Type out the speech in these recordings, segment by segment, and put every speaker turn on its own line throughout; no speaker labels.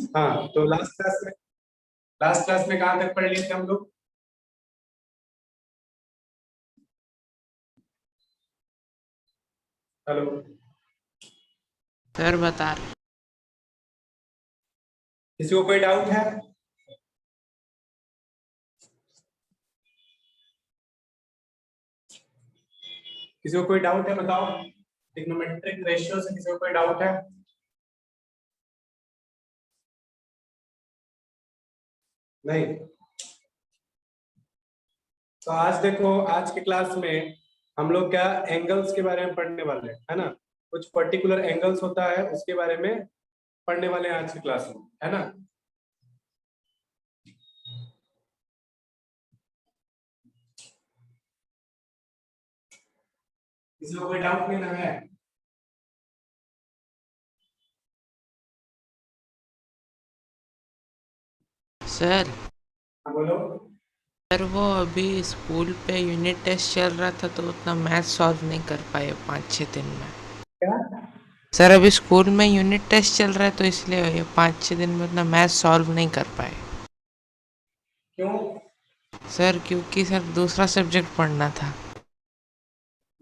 हाँ, तो last class में कहाँ तक पढ़ लिए थे हम लोग? हेलो।
सर बता रहे।
किसी को कोई डाउट है? किसी को कोई डाउट है बताओ। ट्रिग्नोमेट्रिक रेशियो से किसी को कोई डाउट है? नहीं। तो आज देखो, आज के क्लास में हम लोग क्या एंगल्स के बारे में पढ़ने वाले हैं, है ना। कुछ पर्टिकुलर एंगल्स होता है उसके बारे में पढ़ने वाले हैं आज की क्लास में, है ना। किसी को कोई डाउट नहीं ना है?
सर
हाँ बोलो।
सर वो अभी स्कूल पे यूनिट टेस्ट चल रहा था तो उतना मैथ सॉल्व नहीं कर पाए 5-6 दिन में।
क्या?
सर अभी स्कूल में यूनिट टेस्ट चल रहा है तो इसलिए ये 5-6 दिन में उतना मैथ सॉल्व नहीं कर पाए।
क्यों?
सर क्योंकि सर दूसरा सब्जेक्ट पढ़ना था।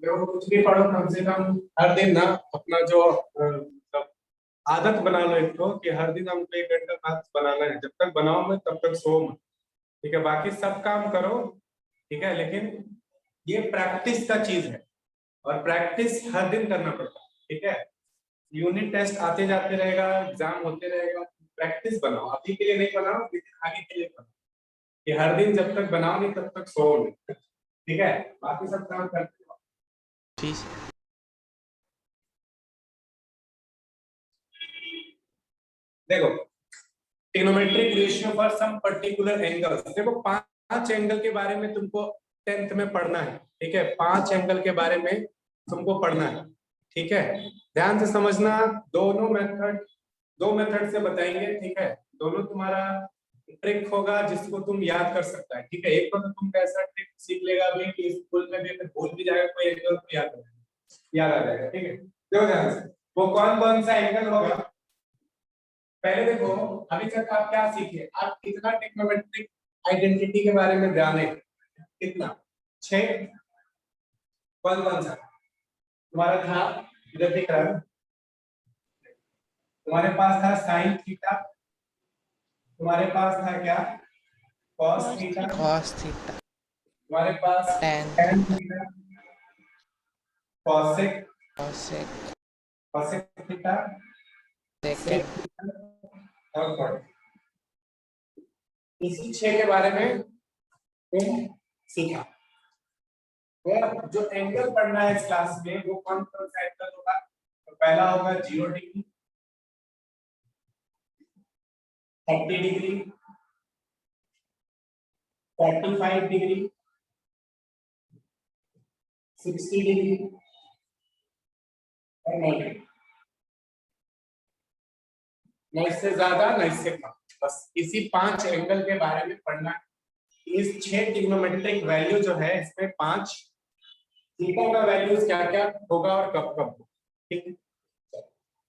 देखो, कुछ भी पढ़ो, कम से कम हर दिन ना अपना जो मतलब आदत बना लो एक तो, कि हर दिन हमको 1 घंटा मैथ्स बनाना है। जब तक बनाओ मत तब तक सो मत। ठीक है, बाकी सब काम करो। ठीक है, लेकिन ये प्रैक्टिस का चीज है, और प्रैक्टिस हर दिन करना पड़ता है। ठीक है, यूनिट टेस्ट आते जाते रहेगा, एग्जाम होते रहेगा। प्रैक्टिस बनाओ, अभी के लिए नहीं बनाओ लेकिन आगे के लिए बनाओ। कि हर दिन जब तक बनाओ नहीं तब तक सो नहीं। ठीक है, बाकी सब काम करते रहो।
ठीक।
देखो, trigonometric ratio for some particular angles. देखो, 5 एंगल के बारे में तुमको 10th में पढ़ना है। ठीक है, 5 एंगल के बारे में तुमको पढ़ना है। ठीक है, ध्यान से समझना। दोनों मेथड, 2 मेथड से बताएंगे। ठीक है, दोनों तुम्हारा ट्रिक होगा जिसको तुम याद कर सकता है। ठीक है, एक तो तुम कैसा ट्रिक सीख लेगा अभी कि स्कूल में भी अगर भूल भी जाएगा कोई एंगल तो याद आ जाएगा। ठीक है, देखो ध्यान से, वो कौन कौन सा एंगल होगा। पहले देखो, अभी तक आप क्या सीखे? आप कितना टेक्नोमेट्रिक आइडेंटिटी के बारे में जाने? कितना? 6। कौन कौन सा तुम्हारा था? इधर दिख रहा है। तुम्हारे पास था साइन थीटा, तुम्हारे पास था क्या? कॉस थीटा,
कॉस थीटा,
तुम्हारे पास
ten
tan
theta,
theta, cosec,
cosec,
cosec theta, sec
second.
Theta और कॉट। इसी 6 के बारे में तुम सीखा। तो जो एंगल पढ़ना है इस क्लास में वो कौन कौन सा एंगल होगा? तो पहला होगा 0 डिग्री, 30 डिग्री, 45 डिग्री, 60 डिग्री और 90 डिग्री। न इससे ज्यादा न इससे कम, बस इसी 5 एंगल के बारे में पढ़ना है। इस 6 ट्रिग्नोमेट्रिक वैल्यू जो है इसमें 5 थीटा का वैल्यूज क्या क्या होगा और कब कब होगा। ठीक है,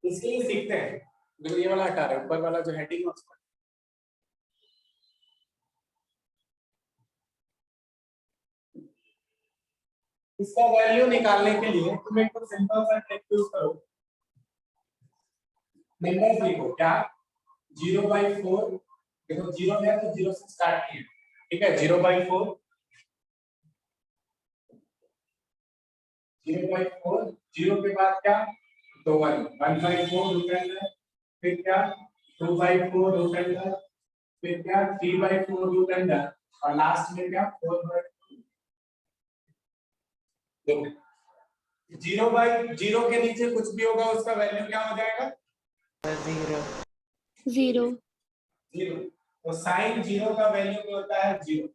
इसके लिए सीखते हैं। जो ये वाला हटा रहे हैं, ऊपर वाला जो हेडिंग है उसको। इसका वैल्यू निकालने के लिए तुम एक तो सिंपल सा ट्रिक यूज करो। नंबर्स लिखो क्या? 0/4। देखो 0 है तो 0 से स्टार्ट किए। ठीक है, 0/4, 0/4, 0 के बाद क्या? तो 1, 1/4 रूट अंडर, फिर क्या? 2/4 रूट अंडर, फिर क्या? 3/4 रूट अंडर, और लास्ट में क्या? 4/4। देखो, 0/0 के नीचे कुछ भी होगा उसका वैल्यू क्या हो जाएगा?
जीरो।
0
0। तो साइन 0 का वैल्यू क्या होता है? 0।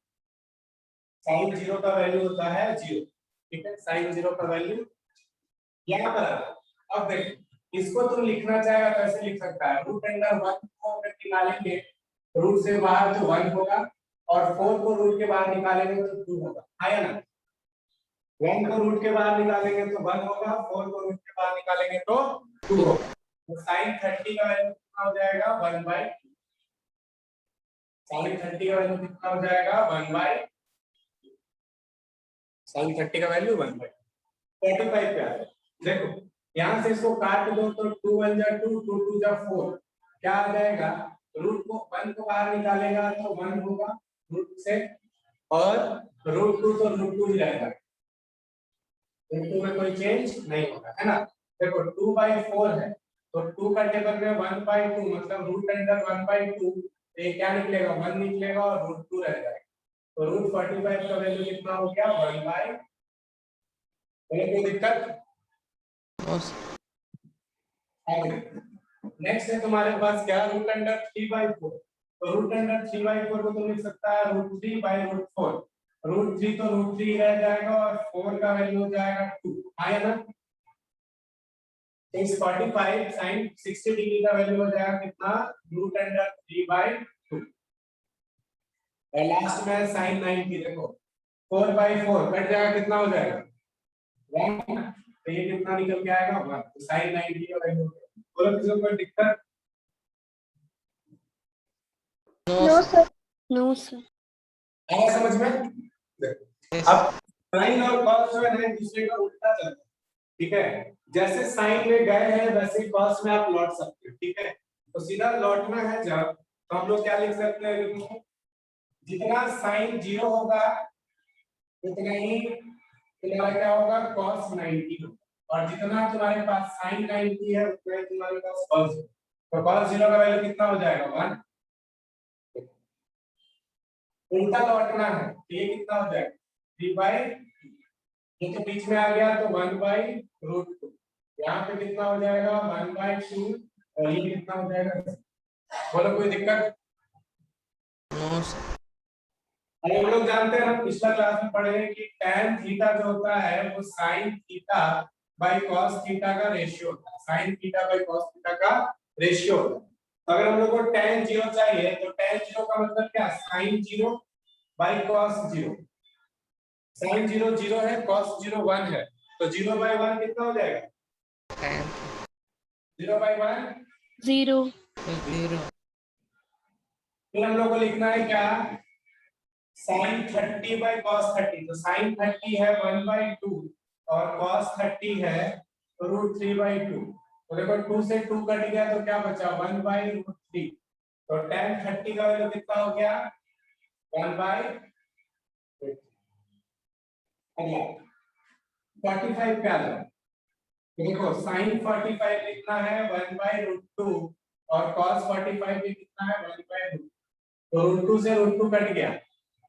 साइन 0 का वैल्यू होता है 0। ठीक है, साइन 0 का वैल्यू यहाँ पर आ रहा है। अब देखो, इसको तुम लिखना चाहेगा कैसे लिख सकता है? रूट अंडर 1 को अगर निकालेंगे रूट से बाहर तो 1 होगा, और 4 को रूट के बाहर निकालेंगे तो 2 होगा। आया ना? 1 को रूट के बाहर निकालेंगे तो 1 होगा, 4 को रूट के बाहर निकालेंगे तो 2 होगा। तो साइन 30 का वैल्यू कितना हो जाएगा? 1/2। साइन 30 का वैल्यू कितना हो जाएगा 1 बाई साइन 30 का वैल्यू 1 बाई 45 पे आ जाए। देखो यहां से इसको काट दो तो 2 1 जा 2 2 2 जा 4 क्या आ जाएगा रूट को 1 को बाहर निकालेगा तो 1 होगा रूट से और रूट 2 तो रूट 2 ही रहेगा रूट 2 में कोई चेंज नहीं होगा है ना। देखो 2 बाई 4 है तो 2 का टेबल में 1 बाई 2 मतलब रूट अंडर 1 बाई 2 ये क्या निकलेगा 1 निकलेगा और रूट 2 रह जाएगा तो रूट 45 का वैल्यू कितना हो गया 1 बाई कोई दिक्कत।
बस
नेक्स्ट है तुम्हारे पास क्या रूट अंडर 3 बाई 4 तो रूट अंडर 3 बाई 4 को तुम लिख सकता है रूट 3 बाई रूट 4 रूट 3 तो रूट 3 रह जाएगा और 4 का वैल्यू हो जाएगा 2 आया ना। इस 45 sin 60 डिग्री का वैल्यू हो जाएगा कितना रूट अंडर 3 बाई 2 और लास्ट में sin 90 देखो 4 बाई 4 कट जाएगा कितना हो जाएगा 1 तो ये कितना निकल के आएगा 1 तो sin 90 का वैल्यू हो गया। बोलो किसी को कोई दिक्कत
नो सर
नो सर
आया समझ में।
यस
अब साइन और कॉस जो है दूसरे का उल्टा चलता है ठीक है जैसे साइन में गए हैं वैसे कॉस में आप लौट सकते हो ठीक है तो सीधा लौटना है जब तो हम लोग क्या लिख सकते हैं देखो जितना साइन 0 होगा उतना ही तुम्हारा क्या होगा cos 90 होगा और जितना तुम्हारे पास sin 90 है उतना ही तुम्हारे पास cos तो cos 0 का वैल्यू कितना हो जाएगा 1 उल्टा लौटना है तो ये कितना हो जाएगा 3 बाई ये तो बीच में आ गया तो 1 बाई रूट 2 यहाँ पे कितना हो जाएगा 1 बाई 2 और ये कितना हो जाएगा बोलो कोई दिक्कत।
नो सर
अरे हम लोग जानते हैं हम पिछला क्लास में पढ़े हैं कि tan थीटा जो होता है वो sin theta by cos theta का रेशियो होता है sin theta by cos theta का रेशियो होता है तो अगर हम लोग को tan 0 चाहिए तो tan 0 का मतलब क्या sin 0 बाय cos 0 sin 0 0 है cos 0 1 है तो 0 बाय 1 कितना हो जाएगा 0 बाय 1
जीरो
0
फिर हम लोग को लिखना है क्या sin 30 बाय cos 30 तो sin 30 है 1 बाय 2 और cos 30 है रूट 3 बाय 2 तो देखो 2 से 2 कट गया तो क्या बचा 1 बाय रूट 3 तो tan 30 का वैल्यू कितना हो गया 1 बाय अगला 45 पे आ जाओ देखो sin 45 कितना है 1 बाय रूट 2 और cos 45 भी कितना है 1 बाय रूट तो रूट 2 से रूट 2 कट गया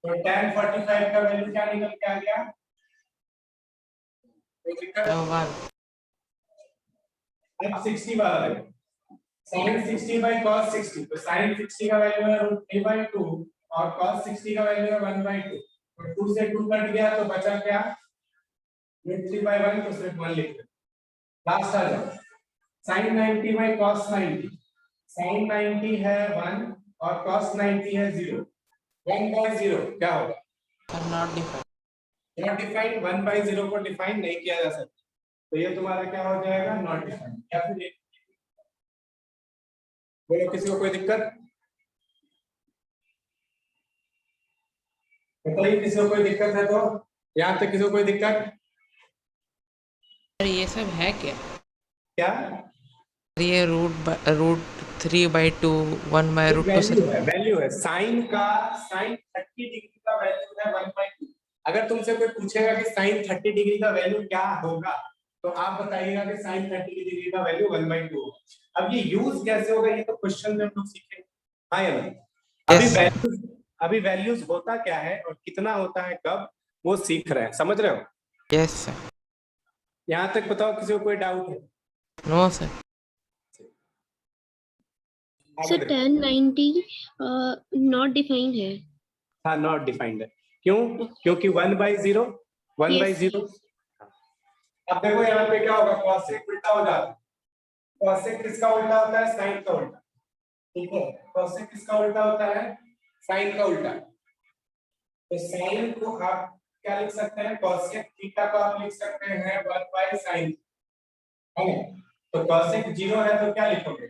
तो tan 45 का वैल्यू क्या निकल के आ गया कोई दिक्कत
1
अब 60 वाला देखो sin 60 बाय cos 60 तो sin 60 का वैल्यू है रूट 3 बाय 2 और cos 60 का वैल्यू है 1 बाय 2 तो 2 से 2 कट गया तो बचा क्या रूट 3 बाय 1 तो सिर्फ 1 लिख दो लास्ट आ जाओ sin 90 बाय cos 90 sin 90 है 1 और cos 90 है 0 1 बाय 0 क्या होगा
not defined
not defined 1 by 0 को डिफाइन नहीं किया जा सकता तो ये तुम्हारा क्या हो जाएगा नॉट डिफाइंड या फिर बोलो किसी को कोई दिक्कत बताइए किसी को कोई दिक्कत है तो यहाँ तक किसी को कोई दिक्कत
सर ये सब है क्या
क्या
ये रूट 3/2 1/√2 सर
वैल्यू है साइन का साइन 30 डिग्री का वैल्यू है 1/2 अगर तुमसे कोई पूछेगा कि साइन 30 डिग्री का वैल्यू क्या होगा तो आप बताइएगा कि साइन 30 डिग्री का वैल्यू 1/2 होगा। अब ये यूज कैसे होगा ये तो क्वेश्चन में हम लोग सीखेंगे हाँ या नहीं अभी वैल्यूज होता क्या है और कितना होता है कब वो सीख रहे हैं समझ रहे हो
यस सर
यहाँ तक बताओ किसी को कोई डाउट है
no sir
sir 1090 not defined है
हाँ नॉट डिफाइंड है क्यों क्योंकि 1/0 1/0 अब देखो यहाँ पे क्या होगा cosec उल्टा हो जाता है cosec किसका उल्टा होता है sin का उल्टा ठीक है cosec किसका उल्टा होता है sin का उल्टा तो sin को आप क्या लिख सकते हैं cosec थीटा को आप लिख सकते हैं 1/sin है ना तो cosec 0 है तो क्या लिखोगे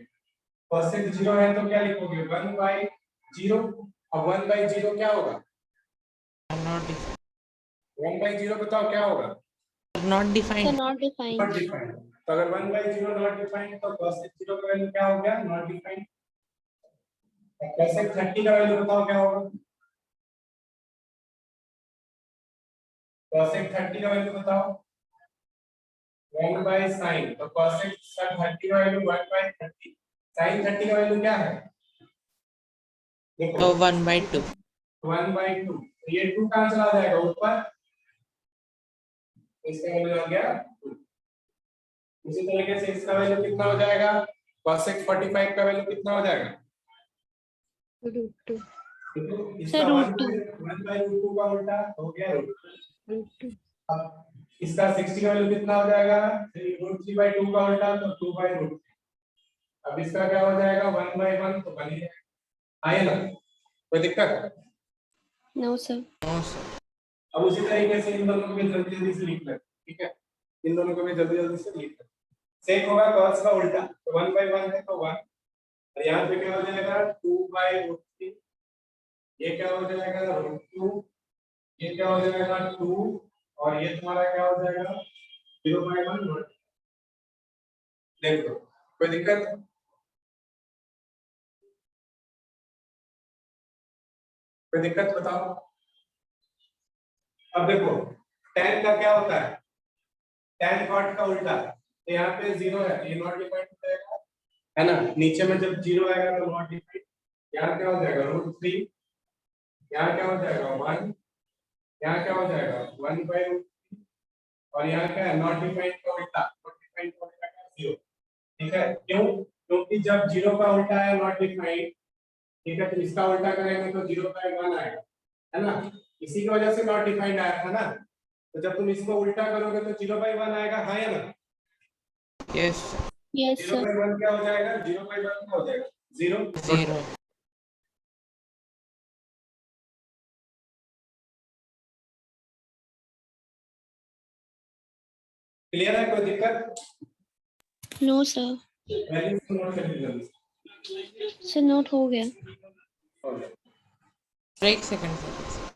cosec 0 है तो क्या लिखोगे 1/0 अब 1/0 क्या होगा?
नॉट
1/0 बताओ क्या होगा?
Not
sir
defined.
Not defined.
Not defined. तो अगर 1/0 नॉट डिफाइंड तो cos 0 का वैल्यू क्या हो गया? Not defined. cosec 30 का वैल्यू बताओ क्या होगा? cosec 30 का वैल्यू बताओ। 1/sin। तो cosec 30 का वैल्यू 1/30। sin 30 का वैल्यू क्या है? देखो
तो 1/2।
1/2। तो ये 2 कहां चला जाएगा ऊपर? इसका वैल्यू आ गया 2। इसी तरीके से इसका वैल्यू कितना हो जाएगा? cosec 45 का वैल्यू कितना हो जाएगा?
√2।
इसका
सर
1
√2।
1/2 का उल्टा हो गया
√2।
अब इसका 60 का वैल्यू कितना हो जाएगा? √3/2 का उल्टा तो 2/√3। अब इसका क्या हो जाएगा? 1/1 तो बन ही जाएगा। आए ना कोई दिक्कत?
No sir.
No sir.
अब उसी तरीके से इन दोनों को भी जल्दी जल्दी से लिख ले, ठीक है? इन दोनों को भी जल्दी जल्दी से लिख ले। सेक होगा cos का उल्टा, तो 1/1 है तो 1, और यहाँ पे क्या हो जाएगा? 2/√3। ये क्या हो जाएगा? √2। ये क्या हो जाएगा? 2। और ये तुम्हारा क्या हो जाएगा? 0/1। देख लो कोई दिक्कत? कोई दिक्कत बताओ। अब देखो tan का क्या होता है? tan cot का उल्टा। तो यहाँ पे 0 है, ये नॉट डिफाइंड हो जाएगा, है ना? नीचे में जब 0 आएगा तो नॉट डिफाइंड। यहाँ क्या हो जाएगा? √3। यहाँ क्या हो जाएगा? 1। यहाँ क्या हो जाएगा? 1/√3। और यहाँ क्या है? नॉट डिफाइंड का उल्टा। नॉट डिफाइंड का उल्टा क्या? 0। ठीक है? क्यों? क्योंकि जब 0 का उल्टा है नॉट डिफाइंड, ठीक है, तो इसका उल्टा करेंगे तो 0/1 आएगा, है ना? इसी की वजह से नॉट डिफाइंड आया था ना। तो जब तुम इसको उल्टा करोगे तो 0/1 आएगा, हाँ या ना?
यस।
Yes sir.
0/1 क्या हो जाएगा? 0/1 क्या हो जाएगा? 0।
0।
क्लियर है? कोई दिक्कत?
No sir.
वैल्यू नोट कर लीजिए।
सर नोट हो गया।
एक second sir.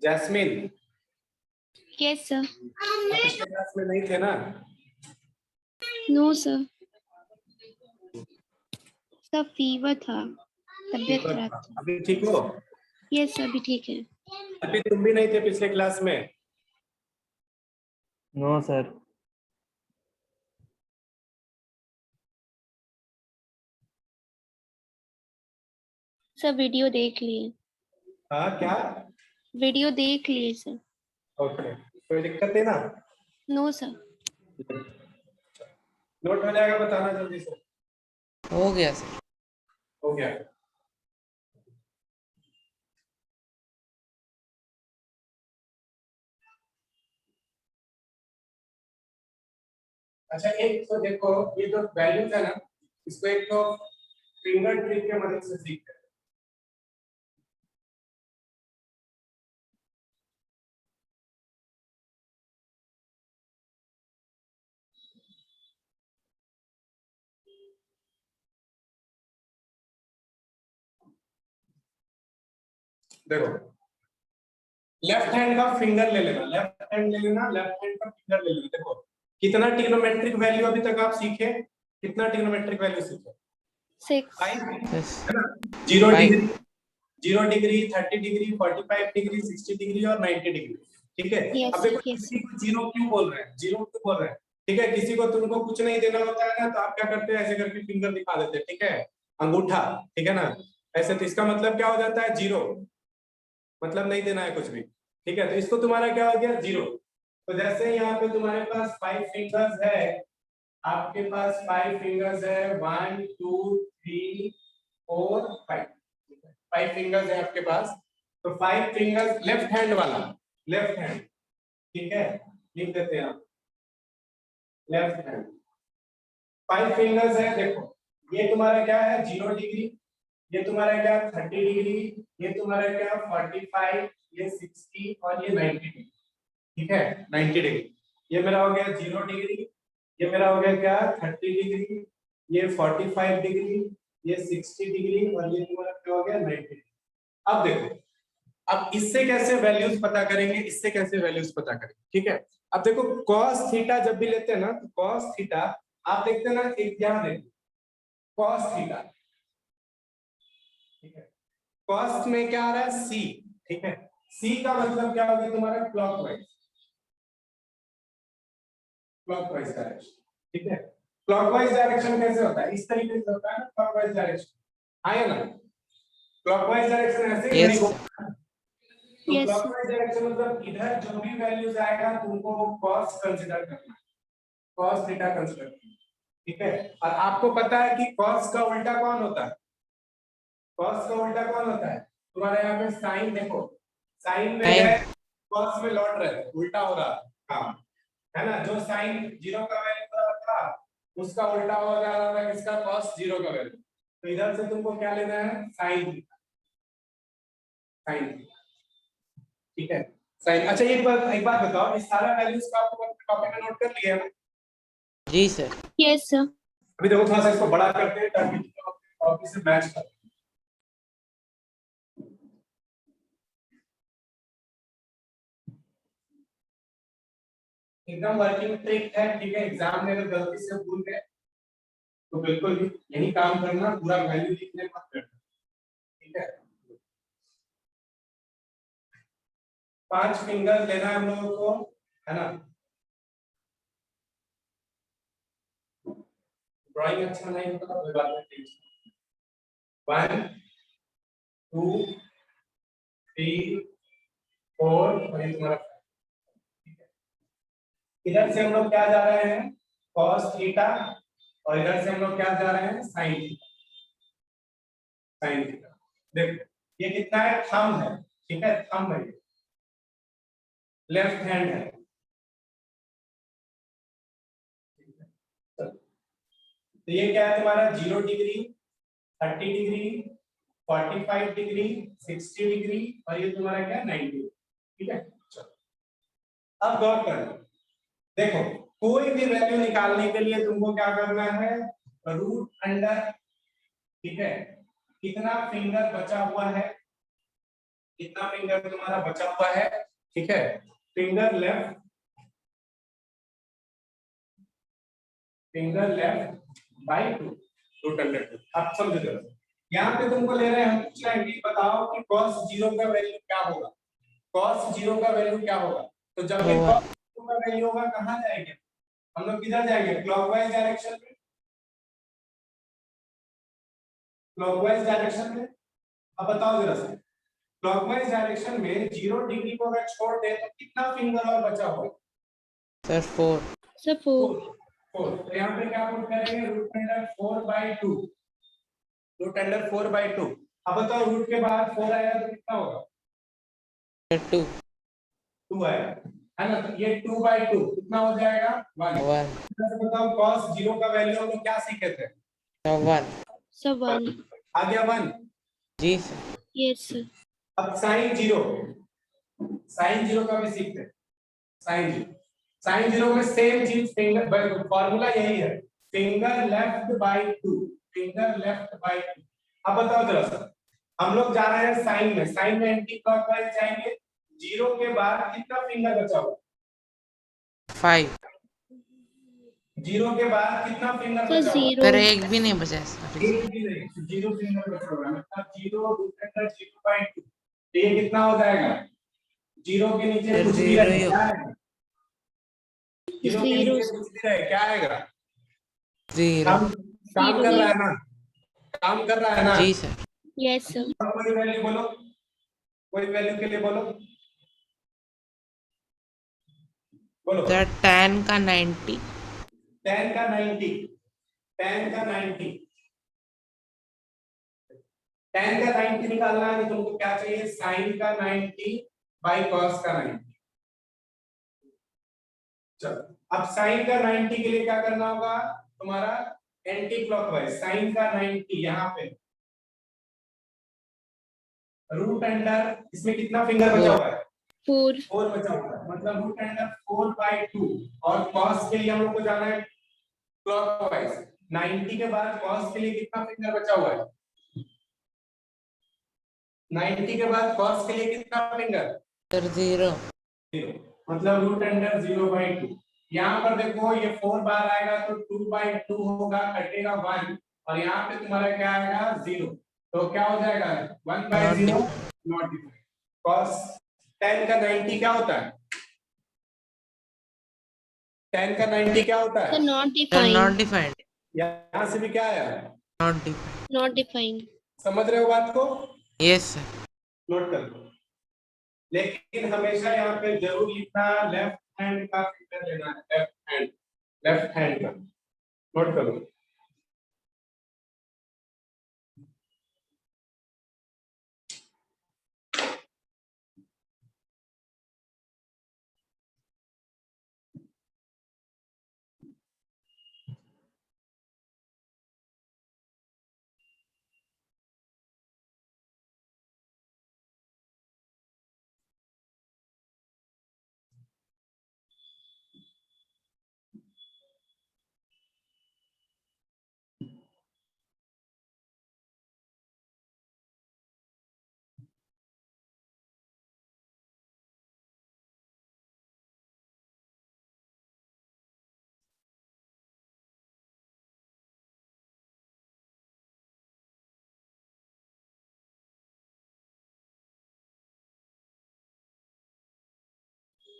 Jasmine,
yes sir.
आप पिछले क्लास में नहीं थे ना?
No sir. सर फीवर था, तबीयत खराब था।
अभी ठीक हो?
यस सर अभी ठीक है।
अभी तुम भी नहीं थे पिछले क्लास में?
No sir.
सर वीडियो देख लिए।
हाँ क्या?
वीडियो देख लिए सर।
ओके, कोई दिक्कत है ना?
No sir.
नोट हो जाएगा, बताना जल्दी से।
हो गया सर।
हो गया। अच्छा एक तो देखो, ये जो वैल्यूज है ना, इसको एक तो फिंगर ट्रिक के मदद से सीखते हैं। देखो लेफ्ट हैंड का फिंगर ले लेना, लेफ्ट हैंड ले लेना, लेफ्ट हैंड का फिंगर ले लेना। देखो कितना ट्रिग्नोमेट्रिक वैल्यू अभी तक आप सीखे? कितना ट्रिग्नोमेट्रिक वैल्यू सीखे?
6।
5
यस।
है ना? 0
Five.
Degree, 0 degree, 30 degree, 45 degree, 60 degree और 90 डिग्री। ठीक है?
यस
अब देखो
यस।
किसी को 0 क्यों बोल रहे हैं? 0 क्यों बोल रहे हैं? ठीक है, किसी को तुमको कुछ नहीं देना होता है ना, तो आप क्या करते हैं? ऐसे करके फिंगर दिखा देते हैं, ठीक है, अंगूठा, ठीक है ना? ऐसे, तो इसका मतलब क्या हो जाता है? 0, मतलब नहीं देना है कुछ भी, ठीक है? तो इसको तुम्हारा क्या हो गया? 0। तो जैसे यहाँ पे तुम्हारे पास 5 फिंगर्स है, आपके पास 5 फिंगर्स है, 1 2 3 4 5, 5 फिंगर्स है आपके पास। तो 5 फिंगर्स लेफ्ट हैंड वाला, लेफ्ट हैंड, ठीक है, लिख देते हैं आप लेफ्ट हैंड। 5 फिंगर्स है, देखो ये तुम्हारा क्या है? 0 डिग्री, ये तुम्हारा क्या? 30 डिग्री, ये तुम्हारा क्या? 45, ये 60 और ये 90 डिग्री, ठीक है, 90 डिग्री। ये मेरा हो गया 0 डिग्री, ये मेरा हो गया क्या? 30 डिग्री, ये 45 डिग्री, ये 60 डिग्री और ये तुम्हारा क्या हो गया 90। अब देखो, अब इससे कैसे वैल्यूज पता करेंगे, इससे कैसे वैल्यूज पता करेंगे, ठीक है। अब देखो cos थीटा जब भी लेते हैं ना, तो cos थीटा आप देखते हैं ना, एक यहाँ देखो cos थीटा, ठीक है। cos में क्या आ रहा है c, ठीक है। c का मतलब क्या हो गया तुम्हारा क्लॉकवाइज, क्लॉकवाइज डायरेक्शन, ठीक है। क्लॉकवाइज डायरेक्शन कैसे होता है, इस तरीके से होता है ना क्लॉकवाइज डायरेक्शन, आया ना। क्लॉकवाइज डायरेक्शन ऐसे
यस
घड़ी
सर।
तो
Yes,
क्लॉकवाइज डायरेक्शन मतलब इधर जो भी वैल्यूज आएगा तुमको cos कंसीडर करना है, cos थीटा कंसीडर करना है, ठीक है। और आपको पता है कि cos का उल्टा कौन होता है, cos का उल्टा कौन होता है तुम्हारे यहाँ पे sin, देखो sin में है cos में लौट रहे हैं, उल्टा हो रहा काम है ना। जो sin 0 का वैल्यू था उसका उल्टा हो जा रहा है किसका, cos 0 का वैल्यू। तो इधर से तुमको क्या लेना है sin, sin, ठीक है साइन। अच्छा एक बात बताओ, इस सारा वैल्यूज का आपको कॉपी में नोट कर लिया है ना।
जी सर।
yes, sir.
अभी देखो थोड़ा सा इसको बड़ा करते हैं ताकि कॉपी से मैच कर। एकदम वर्किंग ट्रिक है, ठीक है। एग्जाम में अगर गलती से भूल गए तो बिल्कुल भी यही काम करना, पूरा वैल्यू लिखने मत करना, ठीक है। 5 फिंगर लेना है हम लोगों को, है ना। ड्राइंग अच्छा नहीं होता तो कोई बात नहीं, 1 2 3 4 और ये तुम्हारा, इधर से हम लोग क्या जा रहे हैं cos थीटा और इधर से हम लोग क्या जा रहे हैं sin थीटा, sin थीटा। देखो ये कितना है, थंब है, ठीक है, थंब है, लेफ्ट हैंड है। तो ये क्या है तुम्हारा 0 डिग्री, 30 डिग्री, 45 डिग्री, 60 डिग्री और ये तुम्हारा क्या 90, ठीक है। चलो अब गौर करना, देखो कोई भी वैल्यू निकालने के लिए तुमको क्या करना है, रूट अंडर, ठीक है, कितना फिंगर बचा हुआ है, कितना फिंगर तुम्हारा बचा हुआ है, ठीक है। Finger left, finger left by 2, root under 2। अब समझो जरा, यहाँ पे तुमको ले रहे हैं हम, पूछ रहे हैं कि बताओ कि cos 0 का वैल्यू क्या होगा, cos 0 का वैल्यू क्या होगा। तो जब भी cos 0 का वैल्यू होगा कहाँ जाएंगे हम लोग, किधर जाएंगे, क्लॉकवाइज डायरेक्शन में, क्लॉकवाइज डायरेक्शन में। अब बताओ जरा सा, क्लॉकवाइज डायरेक्शन में 0 डिग्री को अगर छोड़ दे तो कितना फिंगर और बचा हुआ
सर 4।
Sir, 4.
4। तो यहाँ पे क्या पुट करेंगे, रूट अंडर 4/2, रूट अंडर 4/2। अब बताओ रूट के बाद 4 आएगा तो कितना होगा,
2
2 आएगा, है ना। तो ये 2/2 कितना हो जाएगा 1।
1
बताओ cos 0 का वैल्यू हम लोग क्या सीखे थे,
1।
Sir, 1.
आ गया 1।
जी सर।
Yes, sir.
अब sin 0, sin 0 का भी सीखते हैं, sin 0, sin 0 में सेम चीज, फिंगर फॉर्मूला यही है, finger left by 2, finger left by 2। अब बताओ जरा सा, हम लोग जा रहे हैं साइन में, साइन में एंटी क्लॉकवाइज जाएंगे, 0 के बाद कितना फिंगर बचा हुआ,
5
0 के बाद कितना फिंगर
Sir,
बचा हुआ,
0.
सर एक भी नहीं बचा इसका।
एक भी नहीं, 0 फिंगर बचा हुआ, मतलब 0 रूट अंडर 0/2। तो ये कितना हो जाएगा, 0 के नीचे कुछ भी रहे क्या आएगा, 0 के नीचे कुछ भी रहे क्या आएगा,
0।
काम कर रहा है ना, काम कर रहा है ना।
जी सर।
Yes, sir.
कोई वैल्यू बोलो, कोई वैल्यू के लिए बोलो, बोलो।
सर tan का 90।
tan का 90, tan का 90, tan का 90 निकालना है तो तुमको क्या चाहिए, sin का 90 बाई cos का 90। चलो अब sin का 90 के लिए क्या करना होगा तुम्हारा, एंटी क्लॉकवाइज, sin का 90 यहाँ पे रूट अंडर, इसमें कितना फिंगर बचा हुआ है,
4.
4 बचा हुआ है, मतलब रूट अंडर 4/2। और cos के लिए हम लोग को जाना है क्लॉकवाइज, 90 के बाद cos के लिए कितना फिंगर बचा हुआ है? 90 के बाद cos के लिए कितना फिंगर?
सर 0।
0, मतलब रूट अंडर 0/2। यहाँ पर देखो ये 4 बार आएगा तो 2/2 होगा, कटेगा 1, और यहाँ पे तुम्हारा क्या आएगा 0, तो क्या हो जाएगा 1/0 नॉट डिफाइंड। cos 10 का 90 क्या होता है? 10 का 90 क्या होता
सर
है?
Not
sir not
defined.
Defined.
यहाँ से भी क्या आया?
Not defined.
Not defined.
समझ रहे हो बात को?
Yes sir.
नोट कर लो, लेकिन हमेशा यहाँ पे जरूर लिखना लेफ्ट हैंड का फिंगर लेना है, लेफ्ट हैंड का नोट करो।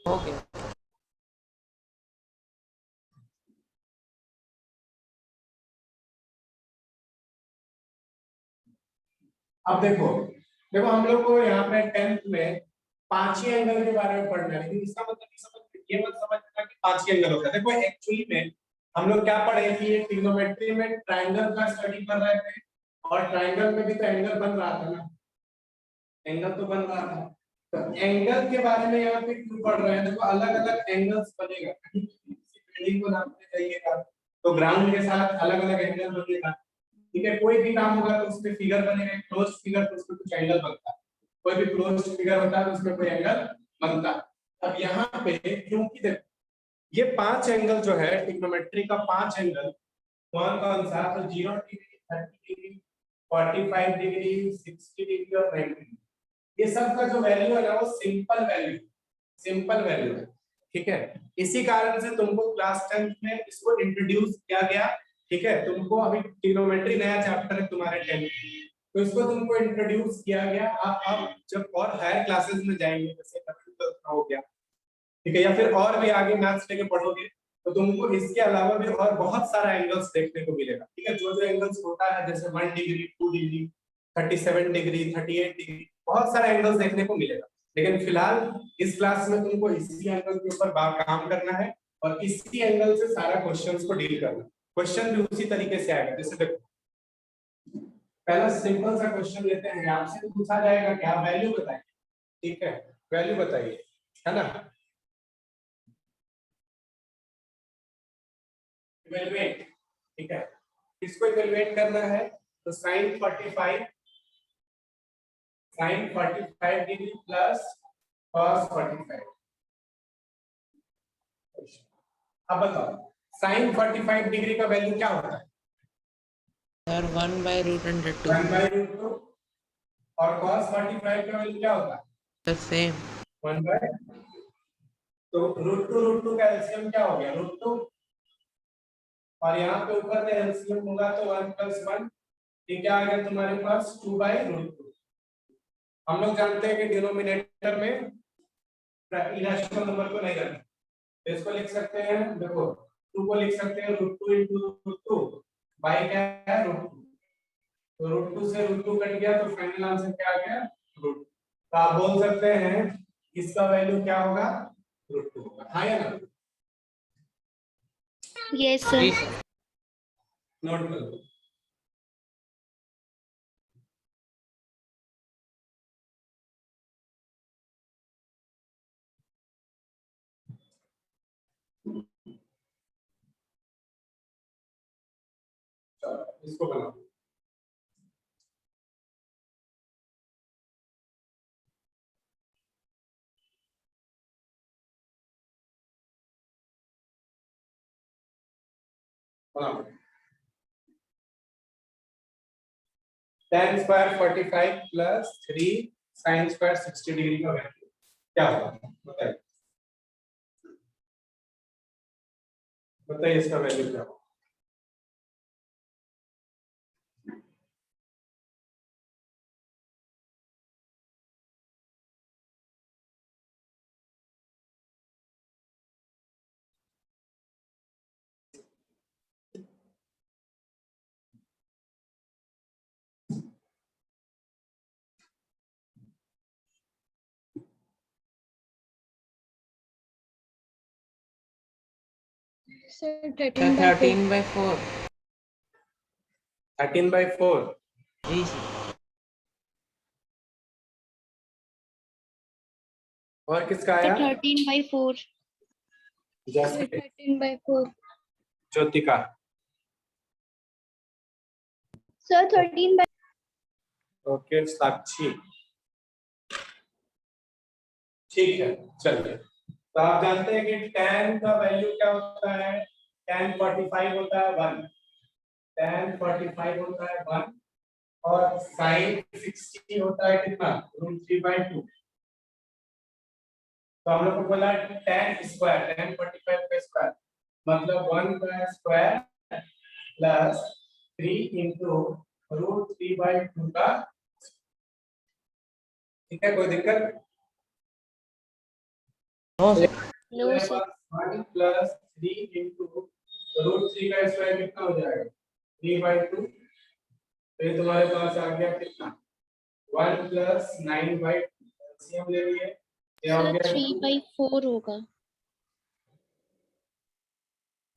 हो गया।
अब देखो, देखो हम लोग को यहाँ पे 10th में 5 ही एंगल के बारे में पढ़ना है, लेकिन इसका मतलब ये मत समझना कि 5 ही एंगल होता है। देखो एक्चुअली में हम लोग क्या पढ़े कि ये ट्रिग्नोमेट्री में ट्रायंगल का स्टडी कर रहे थे, और ट्रायंगल में भी तो एंगल बन रहा था ना, एंगल तो बन रहा था। तो एंगल के बारे में यहाँ पे क्यों पढ़ रहे हैं? देखो अलग अलग एंगल्स बनेगा, कहीं किसी बिल्डिंग को नापने जाइएगा तो ग्राउंड के साथ अलग अलग एंगल बनेगा, ठीक है। कोई भी काम होगा तो उसमें फिगर बनेगा, क्लोज फिगर तो उसमें कुछ एंगल बनता है, कोई भी क्लोज फिगर होता है तो उसमें कोई एंगल बनता है। अब यहाँ पे क्योंकि देखो ये 5 एंगल जो है ट्रिग्नोमेट्री का 5 एंगल कौन कौन सा, तो 0 डिग्री, 30 डिग्री, 45 डिग्री, 60 डिग्री और 90 डिग्री, ये सब का जो वैल्यू है ना वो सिंपल वैल्यू है, ठीक है। इसी कारण से तुमको क्लास 10th में इसको इंट्रोड्यूस किया गया, ठीक है। तुमको अभी ट्रिग्नोमेट्री नया चैप्टर है तुम्हारे 10th, तो इसको तुमको इंट्रोड्यूस किया गया। आप जब और हायर क्लासेस में जाएंगे, जैसे 11th का हो गया, ठीक है, या फिर और भी आगे मैथ्स लेके पढ़ोगे, तो तुमको इसके अलावा भी और बहुत सारा एंगल्स देखने को मिलेगा, ठीक है। जो जो एंगल्स होता है जैसे 1 डिग्री, 2 डिग्री, 37 डिग्री, 38 डिग्री, बहुत सारा एंगल्स देखने को मिलेगा। लेकिन फिलहाल इस क्लास में तुमको इसी एंगल के ऊपर काम करना है, और इसी एंगल से सारा क्वेश्चंस को डील करना है। क्वेश्चन भी उसी तरीके से आएगा। जैसे देखो पहला सिंपल सा क्वेश्चन लेते हैं, आपसे पूछा जाएगा क्या, वैल्यू बताइए, ठीक है, वैल्यू बताइए, है ना। इवेलुएट, ठीक है, किसको इवेलुएट करना है, तो sin 45 डिग्री प्लस cos 45। अब बताओ sin 45 डिग्री का वैल्यू क्या होता है?
सर 1/√2।
1/√2, और cos 45 का वैल्यू क्या होता है?
Sir same.
1/, तो √2 का एलसीएम क्या हो गया √2, और यहाँ पे ऊपर में एलसीएम होगा तो 1 + 1, ये क्या आ गया तुम्हारे पास 2/√2। हम लोग जानते हैं कि डिनोमिनेटर में इरेशनल नंबर को नहीं रखना, तो इसको लिख सकते हैं, देखो 2 को लिख सकते हैं √2 × √2 बाय क्या है √2, तो √2 से √2 कट गया तो फाइनल आंसर क्या आ गया √2। तो आप बोल सकते हैं इसका वैल्यू क्या होगा √2 होगा, हाँ या ना?
यस
जी
सर।
सर।
नोट कर लो। इसको बनाओ। बनाओ। tan square 45 plus 3 sin square 60 degree का वैल्यू क्या होगा बताइए। बताइए इसका वैल्यू क्या होगा।
Sir 13 by 4
13/4।
13/4
जी सर।
और किसका
सर
आया
13 by 4
जैसे
13 by 4
ज्योति का।
सर 13 by
ओके साक्षी ठीक है चलिए। तो आप जानते हैं कि tan का वैल्यू क्या होता है। tan 45 होता है 1, tan 45 होता है 1 और sin 60 होता है कितना √3/2। तो हम लोग को बोला tan स्क्वायर tan 45 का स्क्वायर मतलब 1 का स्क्वायर प्लस 3 इंटू √3/2 का। ठीक है कोई दिक्कत।
No sir.
No sir
1 plus 3 into √3 का स्क्वायर कितना हो जाएगा 3/2। तो ये तुम्हारे पास आ गया कितना 1 प्लस 9/2 एलसीएम ले लिए क्या हो
सर
गया
3 by 4 होगा।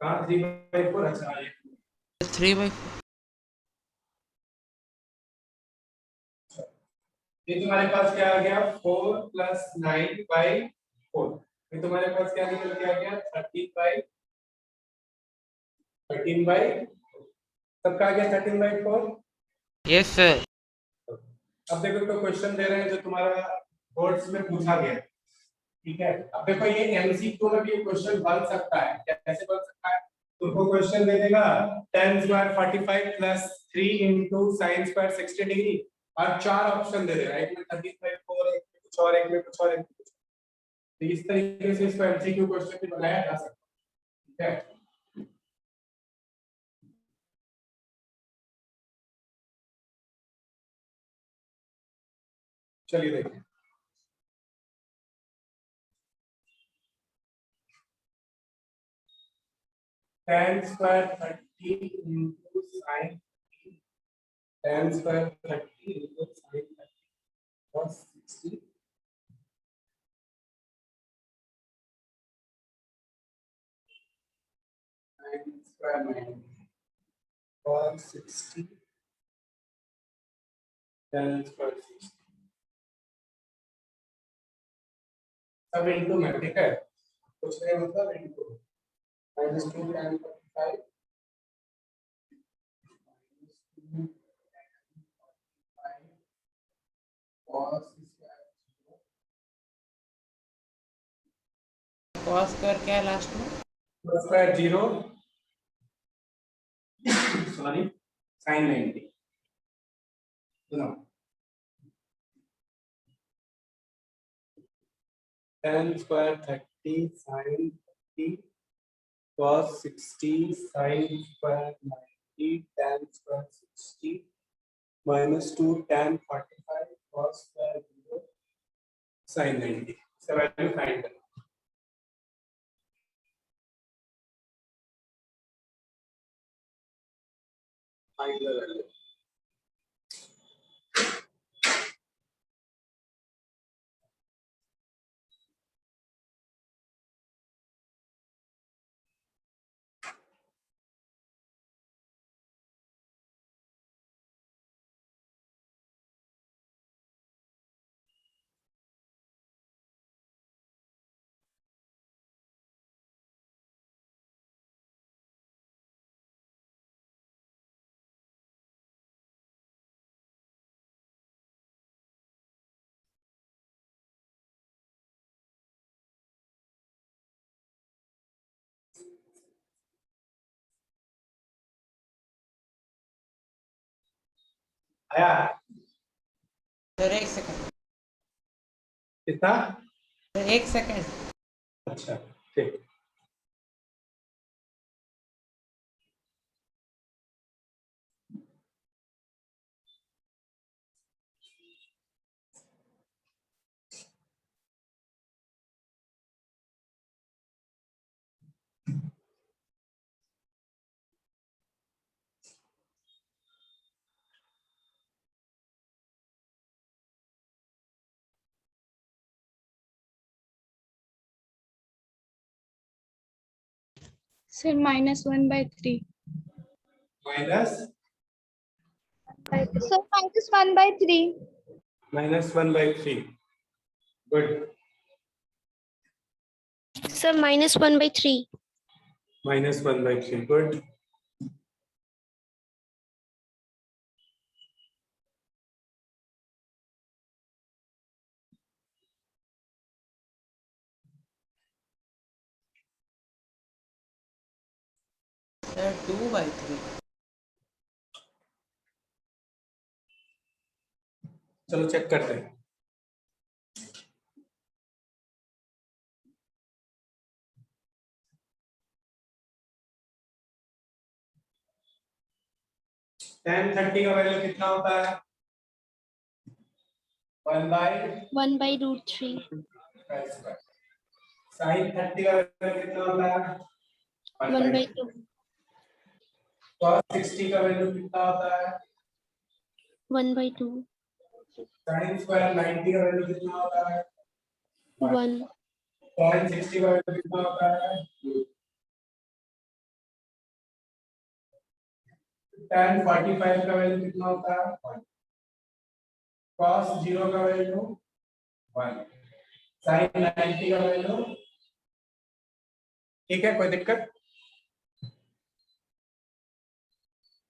कहाँ 3/4 अच्छा ये
3/4।
तुम्हारे पास क्या आ गया 4 प्लस 9/4। ये तुम्हारे पास क्या निकल के आ गया 13/। सबका आ गया 13/4।
Yes sir.
अब देखो तो क्वेश्चन दे रहे हैं जो तुम्हारा बोर्ड्स में पूछा गया है। ठीक है अब देखो ये एमसीक्यू में भी क्वेश्चन बन सकता है। कैसे बन सकता है तुमको क्वेश्चन दे देगा tan square 45 plus 3 into sine square 60 degree और चार ऑप्शन दे देगा एक में 13/4 एक में कुछ और एक में कुछ और एक में कुछ। तो इस तरीके से इसको एमसीक्यू क्वेश्चन भी बनाया जा सकता है। ठीक है चलिए देखिए tan square 30 into sine tan square 30 into sine 30 cos 60 sin square 90 cos 60 tan square 60 सब इंटू में। ठीक है कुछ नहीं मतलब इंटू -2 tan 45 cos
कॉस कर क्या है लास्ट में।
स्क्वायर 0 सॉरी sin 90 सुनो tan square 30 sin 30 cos 60 sin square 90 tan square 60 -2 tan 45 cos square 0 sin 90 से वैल्यू फाइंड करो। फाइंड द वैल्यू आया
सर एक सेकंड,
कितना?
सर एक सेकंड।
अच्छा ठीक।
Sir -1/3।
Minus
sir -1/3।
-1/3। Good.
Sir -1/3।
-1/3 good.
Sir 2/3।
चलो चेक करते हैं। tan 30 का वैल्यू कितना होता है?
1/√3।
sin 30 का वैल्यू कितना होता है?
1/2।
cos 60 का वैल्यू कितना होता है?
1/2।
sin स्क्वायर 90 का वैल्यू कितना होता है?
1।
tan 60 का वैल्यू कितना होता है? tan 45 का वैल्यू कितना होता है? 1। cos 0 का वैल्यू 1। sin 90 का वैल्यू। ठीक है, कोई दिक्कत?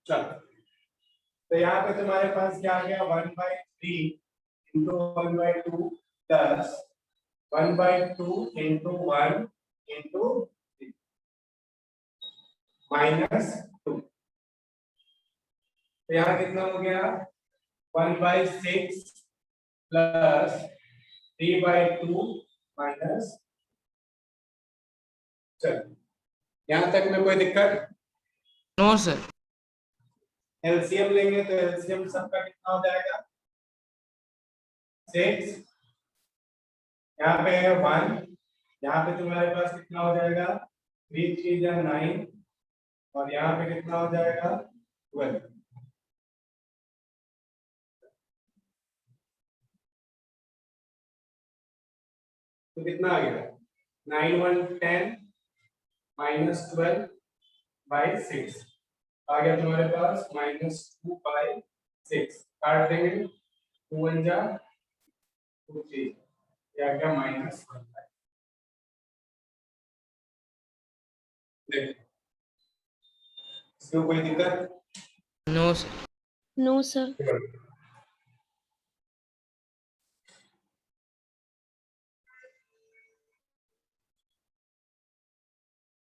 चलो, तो यहाँ पे तुम्हारे पास क्या आ गया? 1/3 इंटू 1/2 प्लस 1/2 इंटू 1 इंटू -2। तो यहाँ कितना हो गया? 1/6 प्लस 3/2 माइनस। चलो, यहाँ तक में कोई दिक्कत?
No sir.
एलसीएम लेंगे तो एलसीएम सबका कितना हो जाएगा? 6। यहाँ पे है 1। यहाँ पे तुम्हारे पास कितना हो जाएगा? 3 3 या 9। और यहाँ पे कितना हो जाएगा? 12। तो कितना आ गया? 9 1 10 -12/6 आ गया तुम्हारे पास -2/6। काट देंगे, 2 1 जा 2 3, ये आ गया -1। देखो, इसमें कोई दिक्कत?
No sir.
No sir.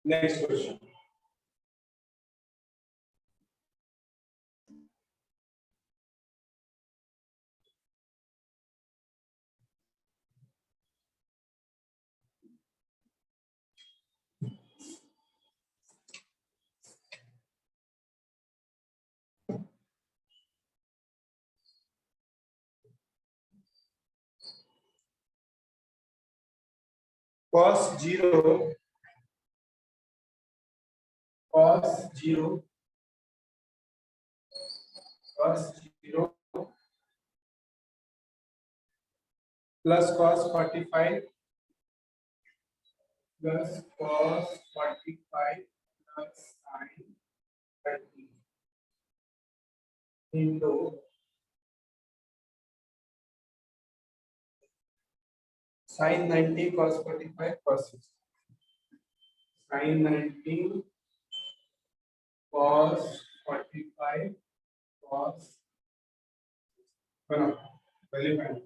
Next question. cos 0 cos 0 cos 0 plus cos 45 plus cos 45 plus sin 30 into sin 90 cos 45 cos 60। sin 90 cos 45 cos बनाओ, पहले फाइंड।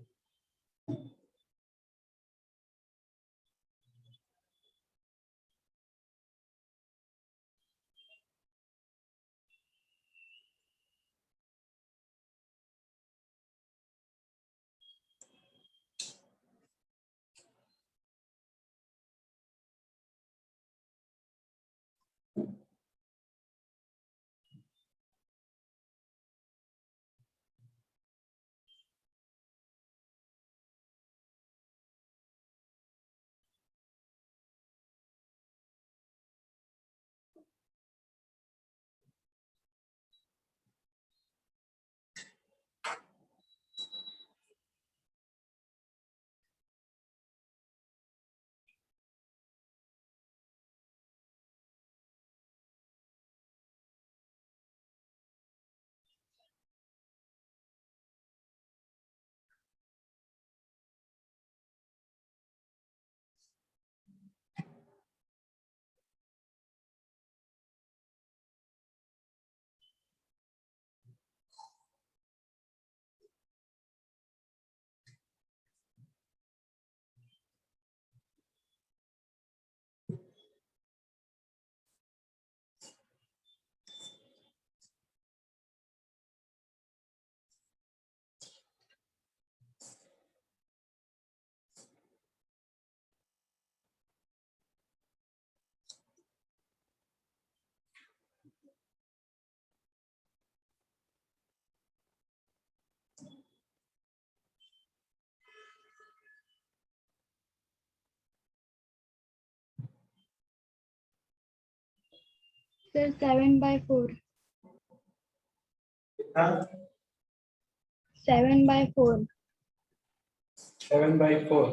सर 7/4।
कितना?
7/4।
7/4।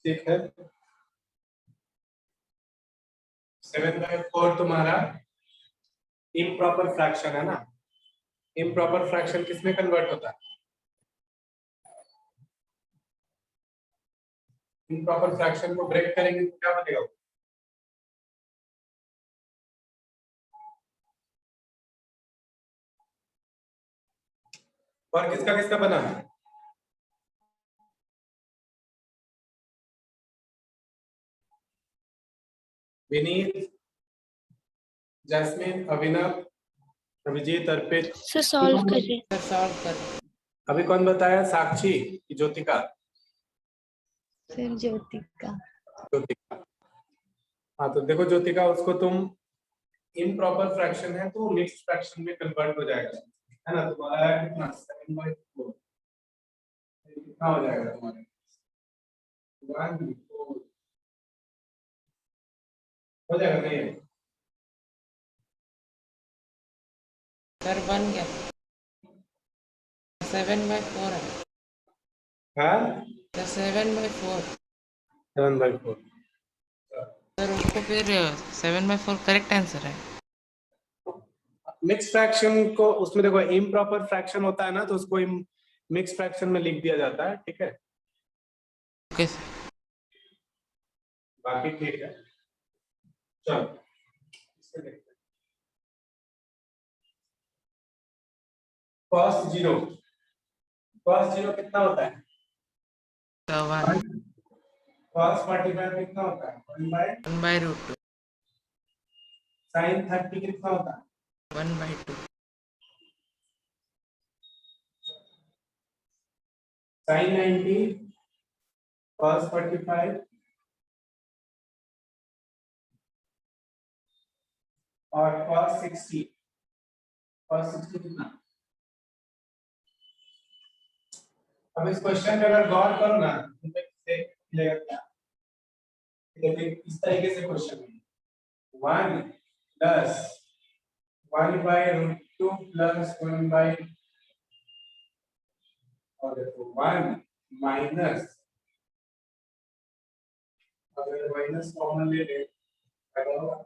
ठीक है, 7/4 तुम्हारा इम्प्रॉपर फ्रैक्शन है ना। इम्प्रॉपर फ्रैक्शन किसमें कन्वर्ट होता है? इम्प्रॉपर फ्रैक्शन को ब्रेक करेंगे तो क्या बनेगा? और किसका किसका बना? विनीत, जैस्मिन, अभिनव, अभिजीत, अर्पित।
सर सॉल्व करिए।
सर सॉल्व कर।
अभी कौन बताया? साक्षी की ज्योतिका?
सर ज्योतिका।
ज्योतिका। हाँ तो देखो ज्योतिका, उसको तुम इम्प्रॉपर फ्रैक्शन है तो मिक्स्ड फ्रैक्शन में कन्वर्ट हो जाएगा, है ना। तुम्हारा है कितना? 7/4। कितना हो जाएगा तुम्हारे? 1/4 हो जाएगा नहीं?
सर बन गया। 7/4 है।
हाँ,
सर 7/4।
7/4।
सर उसको फिर 7/4 करेक्ट आंसर है।
मिक्स फ्रैक्शन को उसमें देखो इम्प्रॉपर फ्रैक्शन होता है ना, तो उसको मिक्स फ्रैक्शन में लिख दिया जाता है, ठीक है।
Okay sir.
बाकी ठीक है, चलो इसमें देखते हैं। cos 0, cos 0 कितना होता है?
1
cos 45 कितना होता है?
1/√2।
sin 30 कितना होता है?
1/2।
sin 90, cos 45 और cos 60। cos 60 कितना? अब इस क्वेश्चन पे अगर गौर करो ना तो इससे मिलेगा क्या? देखिए इस तरीके से क्वेश्चन है, 1 प्लस 1/√2 प्लस 1 और देखो 1 माइनस, अगर माइनस कॉमन ले ले क्या होगा?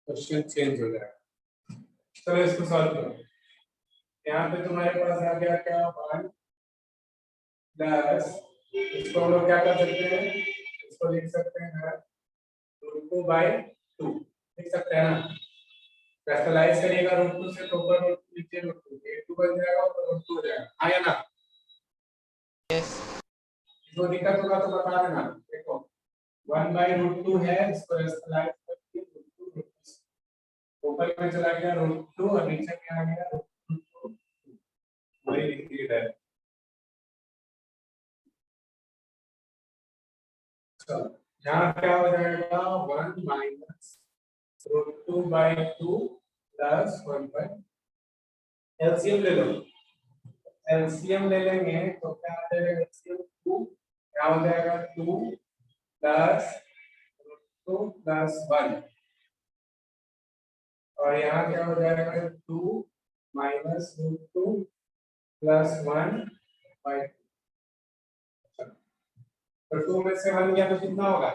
क्वेश्चन चेंज हो जाएगा। चलो इसको सॉल्व करो। यहाँ पे तुम्हारे पास आ गया क्या? 1 प्लस, इसको हम लोग क्या कर सकते हैं? इसको लिख सकते हैं √2/2 लिख सकते हैं ना। फैक्टराइज करिएगा √2 से तो ऊपर √2 नीचे √2, 2 बन जाएगा और √2 हो जाएगा, आया ना।
यस।
जो दिक्कत होगा तो बता देना। देखो 1/√2 है, इसको फैक्टराइज करके √2 ऊपर में चला गया √2 और नीचे में आ गया √2। वही लिख दिया है। चलो यहाँ क्या हो जाएगा? 1 माइनस √2/2 प्लस 1/, एलसीएम ले लो। एलसीएम ले लेंगे तो क्या आ जाएगा? एलसीएम 2 क्या हो जाएगा? 2 प्लस √2 प्लस 1 और यहाँ क्या हो जाएगा? 2 माइनस √2 प्लस 1/2। तो 2 में से 1 गया तो कितना होगा?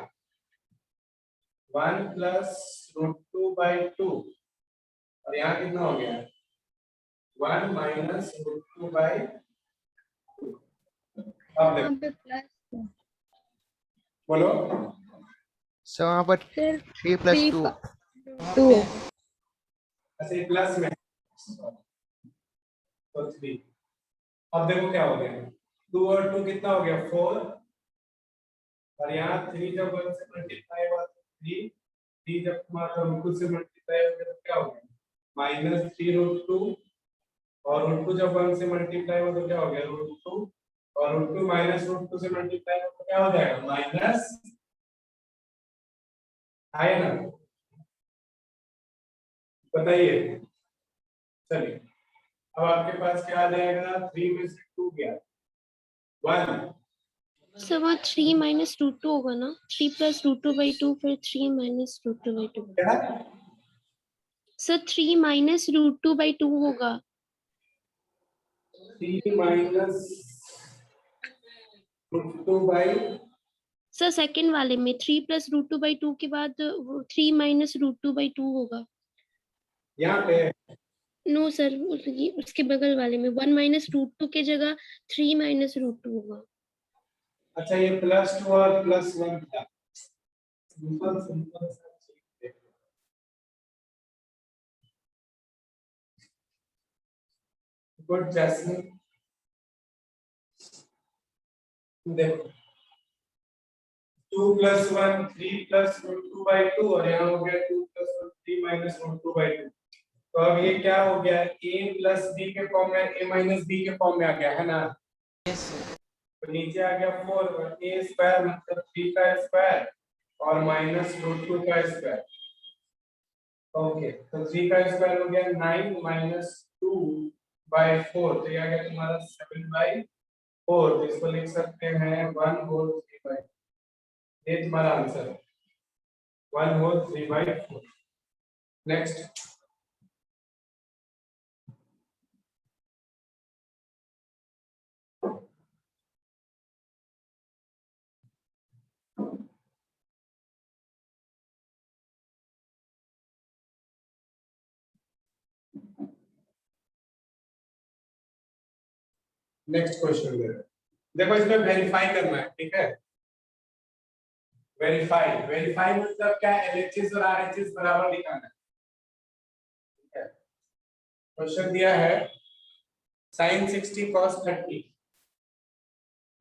1 प्लस √2/2 और यहाँ कितना हो गया? 1 माइनस √2/2। अब
यहाँ
देखो,
पे प्लस है।
बोलो।
सर वहाँ पर
सर
3 + 2।
2।
अच्छा ये प्लस में तो 3। अब देखो क्या हो गया? 2 और 2 कितना हो गया? 4 और यहाँ 3 जब 1 से मल्टीप्लाई हुआ तो 3, 3 जब तुम्हारा √2 से मल्टीप्लाई हो गया तो क्या हो गया? -3 √2 और √2 जब 1 से मल्टीप्लाई हुआ तो क्या हो गया? √2 और √2 माइनस √2 से मल्टीप्लाई तो क्या हो जाएगा माइनस, है ना? बताइए। चलिए अब आपके पास क्या आ जाएगा, 3 में से 2 गया 1,
सर वहाँ 3 माइनस रूट 2 होगा ना, 3 प्लस रूट 2 बाई 2 फिर 3 माइनस रूट 2 बाई 2।
क्या
सर 3 माइनस रूट 2 बाई 2 होगा।
3 माइनस √2 बाई,
सर सेकंड वाले में 3 प्लस रूट 2 बाई 2 के बाद 3 माइनस रूट 2 बाई 2 होगा।
यहाँ पे
नो सर, उसके बगल वाले में 1 माइनस रूट 2 के जगह 3 माइनस रूट 2 होगा।
अच्छा ये +2 और +1 था, सिंपल सिंपल सा चीज देखो। गुड जैस्मिन, देखो 2 + 1 3 + √2 बाई 2 और यहाँ हो गया 2 + 1 3 माइनस √2 बाई 2। तो अब ये क्या हो गया, a प्लस b के फॉर्म में, a माइनस b के फॉर्म में आ गया है ना।
Yes sir.
तो नीचे आ गया 4 a स्क्वायर मतलब 3 का स्क्वायर और माइनस √2 का स्क्वायर। ओके तो 3 का स्क्वायर हो गया 9 माइनस 2 बाई 4, तो ये आ गया तुम्हारा 7 बाई 4। तो इसको लिख सकते हैं 1 होल 3 बाई, ये तुम्हारा आंसर है 1 whole 3 by 4। Next next question देखो, इसमें वेरीफाई करना है, ठीक है। वेरीफाई, वेरीफाई मतलब क्या, एलएचएस और आरएचएस बराबर दिखाना है, ठीक है। क्वेश्चन दिया है sin 60 cos 30,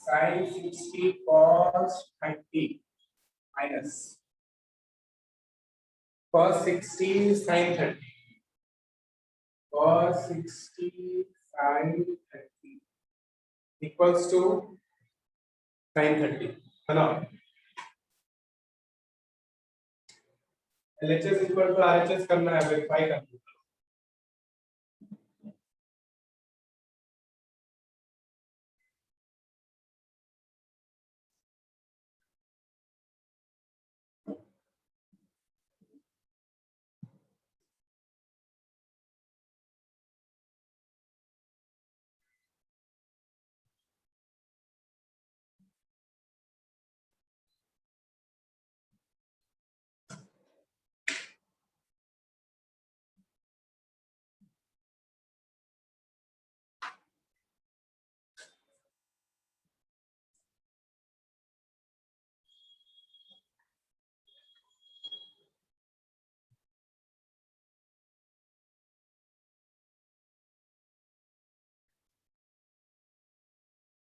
sin 60 cos 30 minus cos 60 sin 30, cos 60 sin 30 equals to sin 30, है ना। एलएचएस इक्वल टू आरएचएस करना है, वेरीफाई करना है।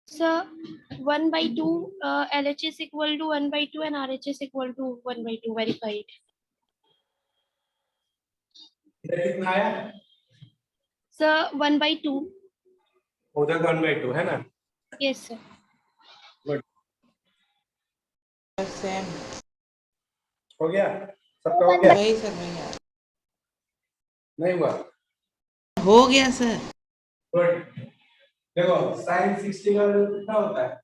Sir, 1/2, LHS equal to 1/2 and RHS equal to 1/2, verified.
इधर कितना आया,
Sir, 1/2.
उधर 1/2 है ना।
Yes, sir.
गुड,
सेम
हो गया सबका, हो गया
वही सर, वही आ-
नहीं हुआ।
हो गया सर।
गुड, देखो sin 60 का वैल्यू कितना होता है,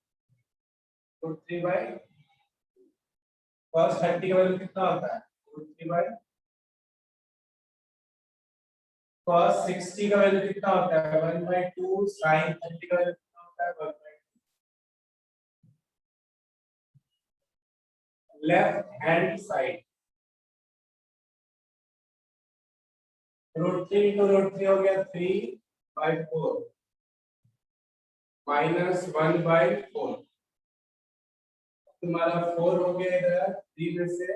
√3 बाई, cos 30 का वैल्यू कितना होता है, √3 बाई, cos 60 का वैल्यू कितना होता है 1/2, sin 30 का वैल्यू कितना होता है 1/2। लेफ्ट हैंड साइड √3 into √3 हो गया 3/4 माइनस 1/4, तुम्हारा 4 हो गया, इधर 3 में से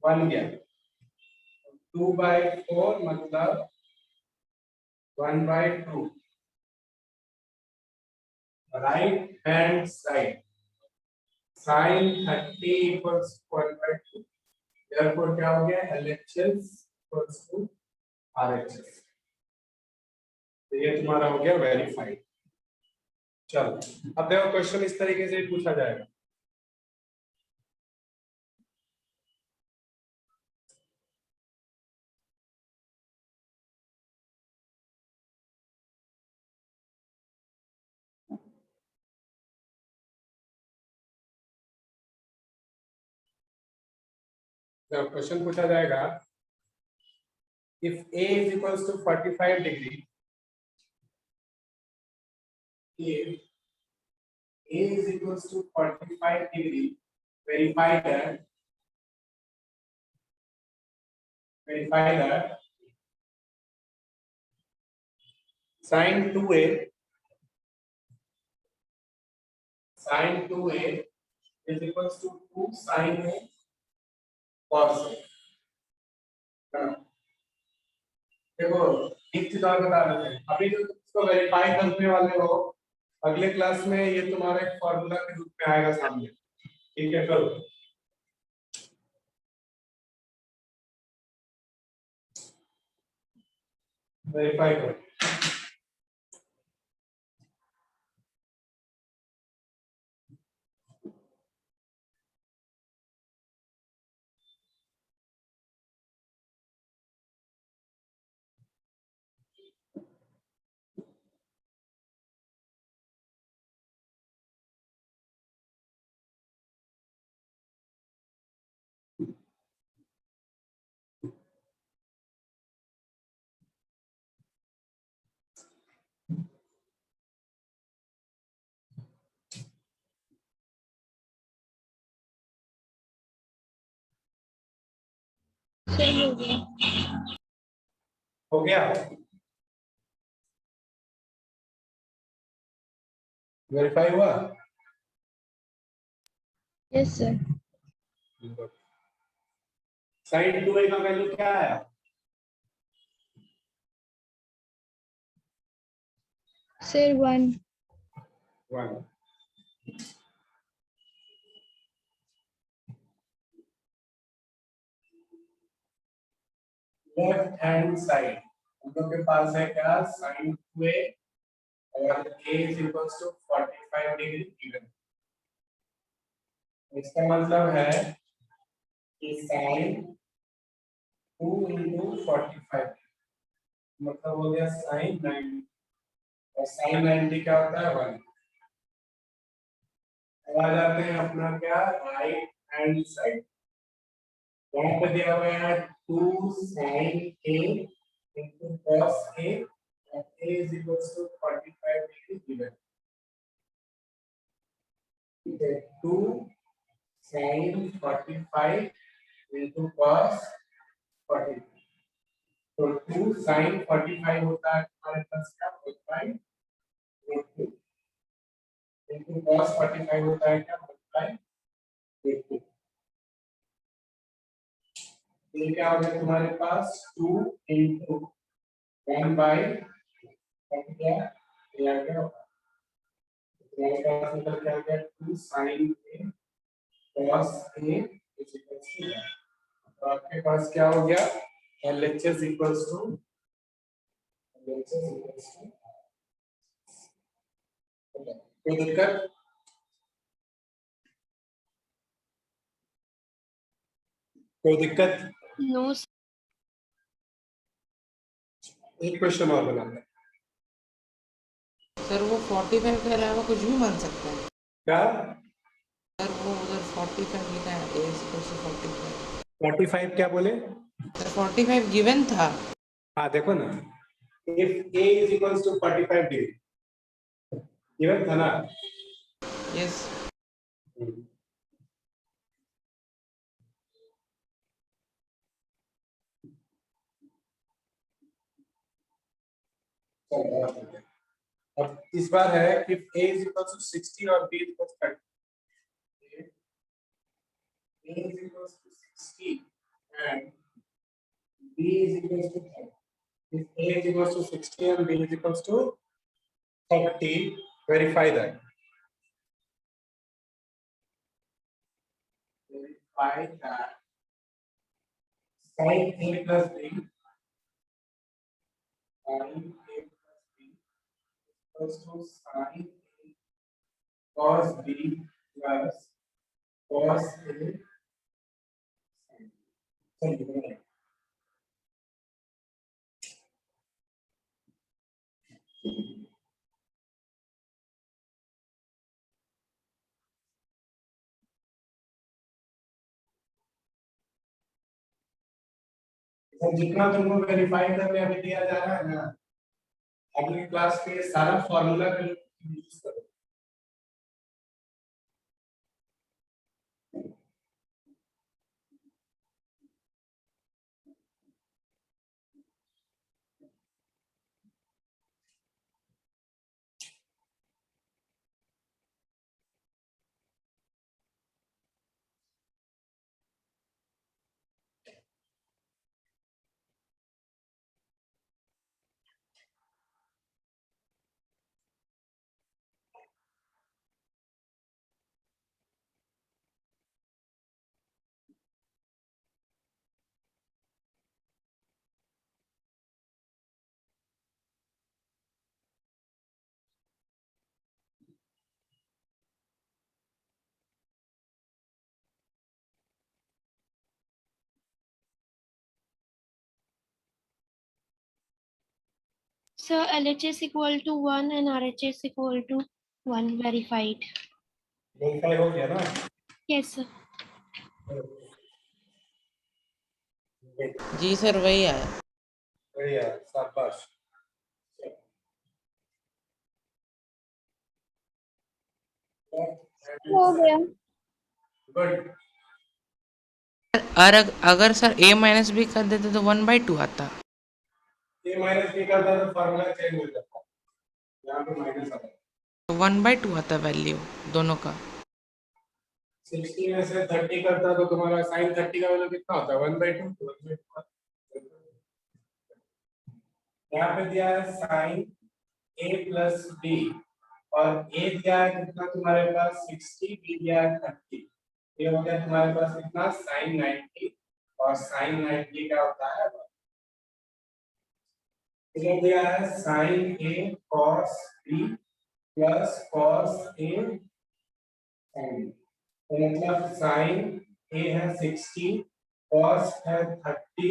1 गया, 2/4 मतलब 1/2। Right hand side sin 30 equals 1/2, therefore क्या हो गया, LHS equals to RHS। तो ये तुम्हारा हो गया वेरीफाइड। चलो अब देखो क्वेश्चन इस तरीके से पूछा जाएगा। क्वेश्चन पूछा जाएगा if a is equals to 45 degree, if a is equals to 45 degree, verify that sin 2a is equals to 2 sin a cos a। हाँ, देखो एक चीज और बता देते हैं, अभी जो तुम इसको वेरीफाई करने वाले हो अगले क्लास में ये तुम्हारा एक फॉर्मूला के रूप में आएगा सामने, ठीक है? करो वेरीफाई करो।
सही हो गया।
हो गया? वेरीफाई हुआ?
Yes sir.
sin 2a का वैल्यू क्या आया?
सर 1।
1। लेफ्ट हैंड साइड हम लोग के पास है क्या? sin 2a और a is equals to 45 degree given. इसका मतलब है कि sin 2 into 45 मतलब हो गया sin 90 और sin 90 क्या होता है? 1। अब आ जाते हैं अपना क्या राइट हैंड साइड। यहाँ पे दिया हुआ है 2 sin a into cos a और a is equals to 45 degree given. ठीक है, 2 sin 45 into cos 45। तो 2 sin 45 होता है हमारे पास क्या? 45 into cos 45 होता है क्या? 45। ये क्या हो गया तुम्हारे पास? 2 into 1 by क्या? ये आ गया तुम्हारे पास निकल के आ गया 2 sin a cos a is equals to 1। तो आपके पास क्या हो गया? LHS equals to कोई दिक्कत? कोई दिक्कत?
नो
एक क्वेश्चन और बनाना है
सर वो 45 के अलावा कुछ भी मान सकता है?
क्या?
सर वो उधर 45 लिखा है, ए इज इक्वल टू 45।
45 क्या बोले?
सर 45 गिवन था।
हाँ देखो ना, if a is equals to 45 degree given था ना?
यस। अब इस बार है if a is equals to 60 और b is equals to 30। a is equals to 60 and b is equals to 30। If a is equals to 60 and b is equals to 30, verify that। Verify that sin a plus b sin a plus b equals to sin a cos b plus cos a sorry, तो जितना तुमको verify करने अभी दिया जा रहा है ना, अगली क्लास के सारा फॉर्मूला यूज करो।
Sir, LHS equal to 1 and RHS equal to 1 verified.
Verify हो गया ना?
Yes, sir.
जी सर वही आया।
बढ़िया, शाबाश।
हो गया।
गुड।
और अगर सर a माइनस बी कर देते तो 1/2 आता।
ए माइनस बी करता तो फॉर्मूला चेंज हो जाता, यहाँ पे माइनस आता।
तो 1/2 आता वैल्यू दोनों का।
60 में से 30 करता तो तुम्हारा sin 30 का वैल्यू कितना होता है? 1/2। यहाँ पे दिया है sin a प्लस b और a दिया है कितना तुम्हारे पास 60, b दिया है 30। ये हो गया तुम्हारे पास कितना sin 90 और sin 90 क्या होता है? इधर दिया है sin a cos b plus cos a sin b। तो मतलब sin a है 60, cos है 30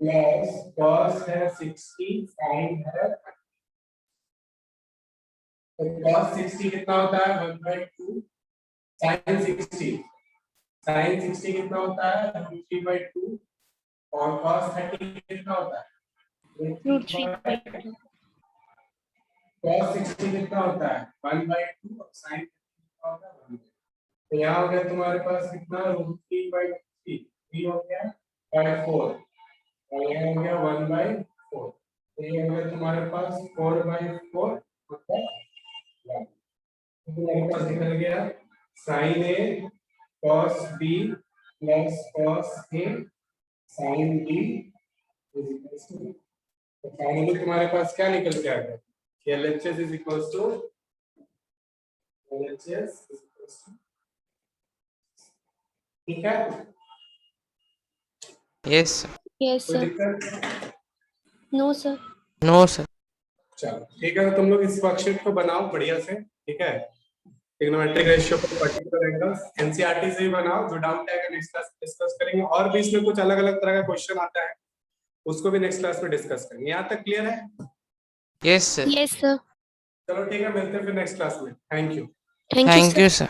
प्लस cos है 60, sin है 30। तो cos 60 कितना होता है? 1/2। sin 60 कितना होता है? √3/2 और cos 30 कितना होता है?
√3/2.
cos 60 कितना होता है? 1/2 और sin कितना होता है? 1/2। तो यहाँ हो गया तुम्हारे पास कितना? √3/3, 3 हो गया 4 और यहाँ हो गया 1/4। तो ये हो गया तुम्हारे पास 4/4 मतलब 1। तो तुम्हारे पास निकल गया sin a cos b plus cos a sin b is equal to. तो फाइनली तुम्हारे पास क्या निकल के आ गया? LHS इज इक्वल टू ठीक है?
Yes sir.
Yes,
कोई
sir.
दिक्कत?
No, sir.
No sir.
चलो ठीक है, तो तुम लोग इस वर्कशीट को बनाओ बढ़िया से, ठीक है? Trigonometric ratio for particular angles NCERT से ही बनाओ। जो डाउट है नेक्स्ट क्लास में डिस्कस करेंगे, और भी इसमें कुछ अलग अलग तरह का क्वेश्चन आता है उसको भी नेक्स्ट क्लास में डिस्कस करेंगे। यहाँ तक क्लियर है?
Yes sir.
Yes, sir.
चलो ठीक है, मिलते हैं फिर नेक्स्ट क्लास में। Thank you.
Thank you,
thank
sir.
You sir.